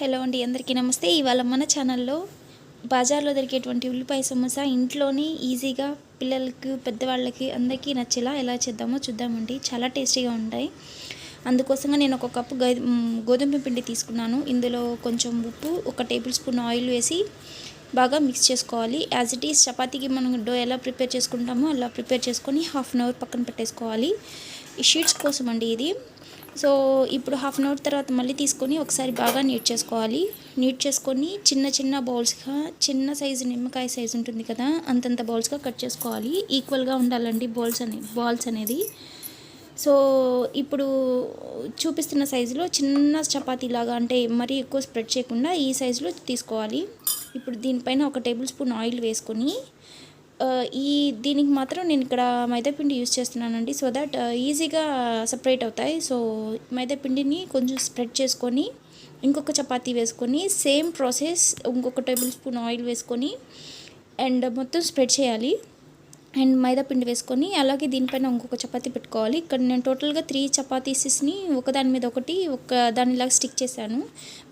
Hello అండి, అందరికీ నమస్తే. ఇవాళ మన ఛానల్లో బజార్లో దొరికేటువంటి ఉల్లిపాయ సమోసా ఇంట్లోనే ఈజీగా పిల్లలకి, పెద్దవాళ్ళకి అందరికీ నచ్చేలా ఎలా చేద్దామో చూద్దామండి. చాలా టేస్టీగా ఉంటాయి. అందుకోసంగా నేను ఒక కప్పు గోధుమ పిండి తీసుకున్నాను. ఇందులో కొంచెం ఉప్పు, 1 టేబుల్ స్పూన్ ఆయిల్ వేసి బాగా మిక్స్ చేసుకోవాలి. యాజ్ ఇట్ ఈస్ చపాతీకి మనం డో ఎలా ప్రిపేర్ చేసుకుంటామో అలా ప్రిపేర్ చేసుకొని హాఫ్ అన్ అవర్ పక్కన పెట్టేసుకోవాలి. ఈ షీట్స్ కోసం అండి ఇది. సో ఇప్పుడు హాఫ్ అన్ అవర్ తర్వాత మళ్ళీ తీసుకొని ఒకసారి బాగా నీట్ చేసుకోవాలి. నీట్ చేసుకొని చిన్న చిన్న బౌల్స్గా, చిన్న సైజు నిమ్మకాయ సైజు ఉంటుంది కదా, అంతంత బౌల్స్గా కట్ చేసుకోవాలి. ఈక్వల్గా ఉండాలండి బాల్స్ అనేది. సో ఇప్పుడు చూపిస్తున్న సైజులో చిన్న చపాతీ లాగా, అంటే మరీ ఎక్కువ స్ప్రెడ్ చేయకుండా ఈ సైజులో తీసుకోవాలి. ఇప్పుడు దీనిపైన 1 టేబుల్ స్పూన్ ఆయిల్ వేసుకొని దీనికి మాత్రం నేను ఇక్కడ మైదాపిండి యూజ్ చేస్తున్నానండి, సో దట్ ఈజీగా సపరేట్ అవుతాయి. సో మైదాపిండిని కొంచెం స్ప్రెడ్ చేసుకొని ఇంకొక చపాతీ వేసుకొని సేమ్ ప్రాసెస్ ఇంకొక టేబుల్ స్పూన్ ఆయిల్ వేసుకొని అండ్ మొత్తం స్ప్రెడ్ చేయాలి. అండ్ మైదాపిండి వేసుకొని అలాగే దీనిపైన ఇంకొక చపాతీ పెట్టుకోవాలి. ఇక్కడ నేను టోటల్గా 3 చపాతీస్ని ఒకదాని మీద ఒకటి దానిలాగా స్టిక్ చేశాను.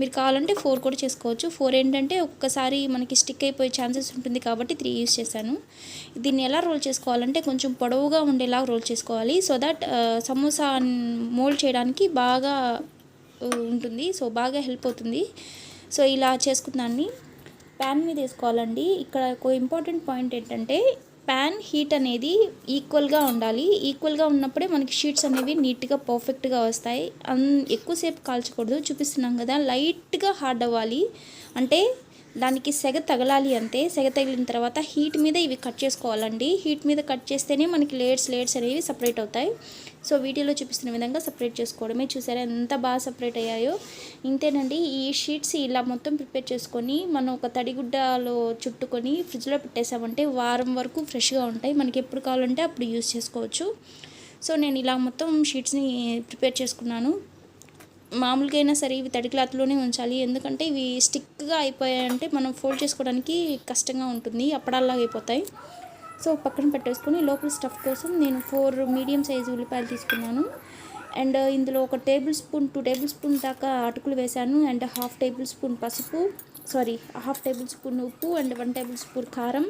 మీరు కావాలంటే 4 కూడా చేసుకోవచ్చు. 4 ఏంటంటే ఒక్కసారి మనకి స్టిక్ అయిపోయే ఛాన్సెస్ ఉంటుంది కాబట్టి 3 యూజ్ చేశాను. దీన్ని ఎలా రోల్ చేసుకోవాలంటే కొంచెం పొడవుగా ఉండేలా రోల్ చేసుకోవాలి. సో దట్ సమోసా మోల్డ్ చేయడానికి బాగా ఉంటుంది, సో బాగా హెల్ప్ అవుతుంది. సో ఇలా చేసుకున్నాన్ని ప్యాన్ మీద వేసుకోవాలండి. ఇక్కడ ఒక ఇంపార్టెంట్ పాయింట్ ఏంటంటే ప్యాన్ హీట్ అనేది ఈక్వల్గా ఉండాలి. ఈక్వల్గా ఉన్నప్పుడే మనకి షీట్స్ అనేవి నీట్గా పర్ఫెక్ట్గా వస్తాయి. ఎక్కువసేపు కాల్చకూడదు. చూపిస్తున్నాం కదా, లైట్గా హార్డ్ అవ్వాలి, అంటే దానికి సెగ తగలాలి అంతే. సెగ తగిలిన తర్వాత హీట్ మీద ఇవి కట్ చేసుకోవాలండి. హీట్ మీద కట్ చేస్తేనే మనకి లేయర్స్ అనేవి సపరేట్ అవుతాయి. సో వీడియోలో చూపిస్తున్న విధంగా సపరేట్ చేసుకోవడమే. చూసారా ఎంత బాగా సపరేట్ అయ్యాయో. ఇంతేనండి. ఈ షీట్స్ ఇలా మొత్తం ప్రిపేర్ చేసుకొని మనం ఒక తడిగుడ్డలో చుట్టుకొని ఫ్రిడ్జ్లో పెట్టేసామంటే వారం వరకు ఫ్రెష్గా ఉంటాయి. మనకి ఎప్పుడు కావాలంటే అప్పుడు యూజ్ చేసుకోవచ్చు. సో నేను ఇలా మొత్తం షీట్స్ని ప్రిపేర్ చేసుకున్నాను. మామూలుగా అయినా సరే ఇవి తడి క్లాత్లోనే ఉంచాలి, ఎందుకంటే ఇవి స్టిక్గా అయిపోయాయంటే మనం ఫోల్డ్ చేసుకోవడానికి కష్టంగా ఉంటుంది, అప్పడాల్లాగా అయిపోతాయి. సో పక్కన పెట్టేసుకొని లోపల స్టఫ్ కోసం నేను 4 మీడియం సైజు ఉల్లిపాయలు తీసుకున్నాను. అండ్ ఇందులో 1 టేబుల్ స్పూన్ 2 టేబుల్ స్పూన్ దాకా అటుకులు వేశాను. అండ్ హాఫ్ టేబుల్ స్పూన్ ఉప్పు అండ్ 1 టేబుల్ స్పూన్ కారం,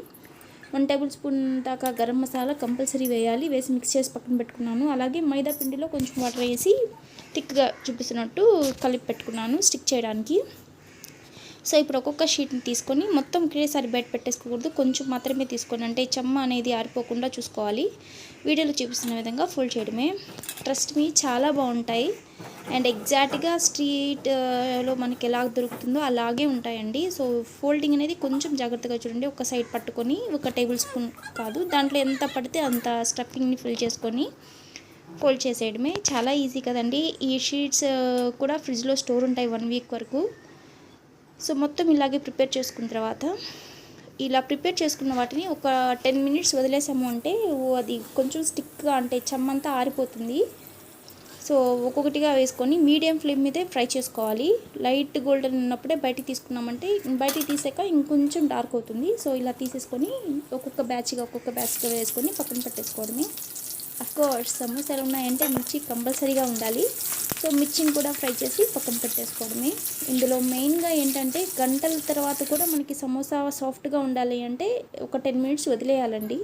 1 టేబుల్ స్పూన్ దాకా గరం మసాలా కంపల్సరీ వేయాలి. వేసి మిక్స్ చేసి పక్కన పెట్టుకున్నాను. అలాగే మైదా పిండిలో కొంచెం వాటర్ వేసి థిక్గా చూపిస్తున్నట్టు కలిపి పెట్టుకున్నాను స్టిక్ చేయడానికి. సో ఇప్పుడు ఒక్కొక్క షీట్ని తీసుకొని మొత్తం ఒకేసారి బయట పెట్టేసుకోకూడదు, కొంచెం మాత్రమే తీసుకొని, అంటే చెమ్మ అనేది ఆరిపోకుండా చూసుకోవాలి. వీడియోలో చూపిస్తున్న విధంగా ఫోల్డ్ చేయడమే. ట్రస్ట్ మీ, చాలా బాగుంటాయి. అండ్ ఎగ్జాక్ట్గా స్ట్రీట్లో మనకి ఎలా దొరుకుతుందో అలాగే ఉంటాయండి. సో ఫోల్డింగ్ అనేది కొంచెం జాగ్రత్తగా చూడండి. ఒక సైడ్ పట్టుకొని 1 టేబుల్ స్పూన్ కాదు, దాంట్లో ఎంత పడితే అంత స్టఫింగ్ని ఫిల్ చేసుకొని ఫోల్డ్ చేసేయడమే. చాలా ఈజీ కదండి. ఈ షీట్స్ కూడా ఫ్రిడ్జ్లో స్టోర్ ఉంటాయి 1 వీక్ వరకు. సో మొత్తం ఇలాగే ప్రిపేర్ చేసుకున్న తర్వాత ఇలా ప్రిపేర్ చేసుకున్న వాటిని ఒక 10 మినిట్స్ వదిలేసాము అంటే అది కొంచెం స్టిక్గా, అంటే చెమ్మంతా ఆరిపోతుంది. సో ఒక్కొక్కటిగా వేసుకొని మీడియం ఫ్లేమ్ మీదే ఫ్రై చేసుకోవాలి. లైట్ గోల్డెన్ ఉన్నప్పుడే బయటికి తీసుకున్నామంటే బయటికి తీసాక ఇంకొంచెం డార్క్ అవుతుంది. సో ఇలా తీసేసుకొని ఒక్కొక్క బ్యాచ్గా వేసుకొని పక్కన పెట్టేసుకోవడమే. అఫ్కోర్స్ సమోసాలు ఉన్నాయంటే మిర్చి కంపల్సరీగా ఉండాలి. సో మిర్చిని కూడా ఫ్రై చేసి పక్కన పెట్టేసుకోవడమే. ఇందులో మెయిన్గా ఏంటంటే గంటల తర్వాత కూడా మనకి సమోసా సాఫ్ట్గా ఉండాలి అంటే ఒక 10 మినిట్స్ వదిలేయాలండి.